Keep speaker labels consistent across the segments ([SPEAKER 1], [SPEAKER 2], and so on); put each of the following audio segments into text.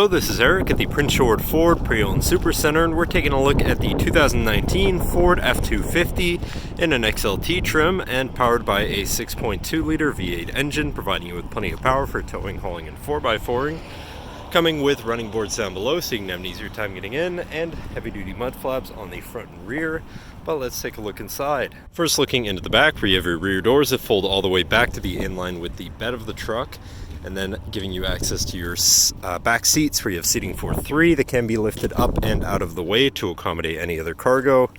[SPEAKER 1] Hello, this is Eric at the Prince George Ford Pre-Owned Supercentre, and we're taking a look at the 2019 Ford F-250 in an XLT trim and powered by a 6.2 liter V8 engine, providing you with plenty of power for towing, hauling, and 4x4ing. Coming with running boards down below so you can have an easier time getting in, and heavy-duty mud flaps on the front and rear. But let's take a look inside. First, looking into the back, where you have your rear doors that fold all the way back to be in line with the bed of the truck, and then giving you access to your back seats, where you have seating for 3 that can be lifted up and out of the way to accommodate any other cargo.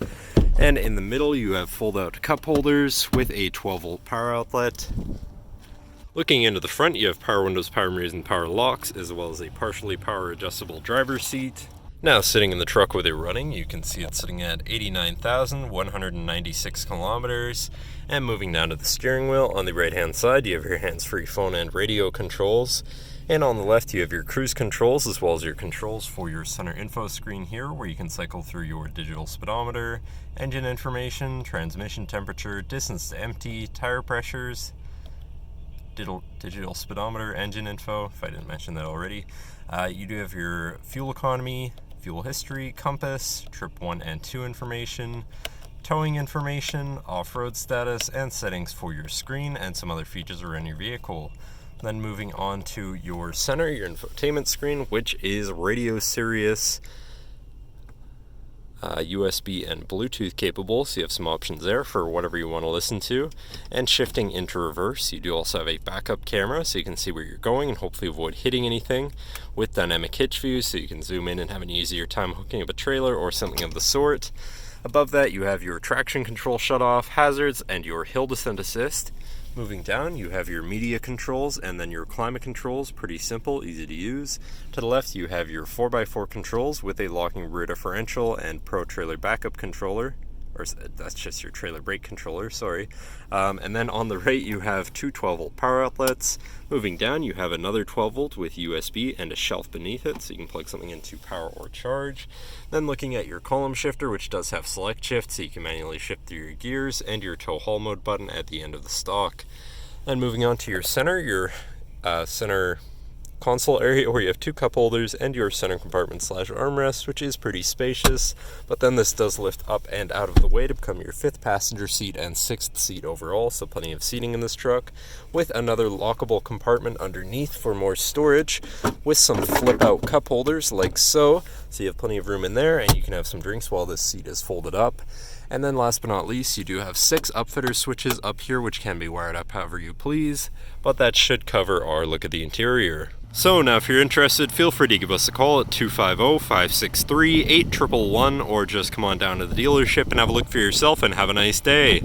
[SPEAKER 1] And in the middle, you have fold-out cup holders with a 12-volt power outlet. Looking into the front, you have power windows, power mirrors, and power locks, as well as a partially power adjustable driver's seat. Now, sitting in the truck where they're running, you can see it's sitting at 89,196 kilometers. And moving down to the steering wheel, on the right-hand side, you have your hands-free phone and radio controls. And on the left, you have your cruise controls, as well as your controls for your center info screen here, where you can cycle through your digital speedometer, engine information, transmission temperature, distance to empty, tire pressures, digital speedometer, engine info, if I didn't mention that already. You do have your fuel economy, fuel history, compass, trip 1 and 2 information, towing information, off-road status, and settings for your screen and some other features around your vehicle. Then moving on to your center, your infotainment screen, which is radio Sirius, USB and Bluetooth capable, so you have some options there for whatever you want to listen to. And shifting into reverse, you do also have a backup camera, so you can see where you're going and hopefully avoid hitting anything, with dynamic hitch view, so you can zoom in and have an easier time hooking up a trailer or something of the sort. Above that, you have your traction control shutoff, hazards, and your hill descent assist. Moving down, you have your media controls and then your climate controls, pretty simple, easy to use. To the left, you have your 4x4 controls with a locking rear differential and pro trailer backup controller, or that's just your trailer brake controller, sorry. And then on the right, you have two 12-volt power outlets. Moving down, you have another 12-volt with USB and a shelf beneath it, so you can plug something into power or charge. Then looking at your column shifter, which does have select shift, so you can manually shift through your gears, and your tow haul mode button at the end of the stock. Then moving on to your center console area, where you have 2 cup holders and your center compartment / armrest, which is pretty spacious. But then this does lift up and out of the way to become your 5th passenger seat and 6th seat overall, so plenty of seating in this truck, with another lockable compartment underneath for more storage, with some flip out cup holders like so you have plenty of room in there, and you can have some drinks while this seat is folded up. And then last but not least, you do have 6 upfitter switches up here, which can be wired up however you please, but that should cover our look at the interior. So now, if you're interested, feel free to give us a call at 250-563-8111, or just come on down to the dealership and have a look for yourself, and have a nice day.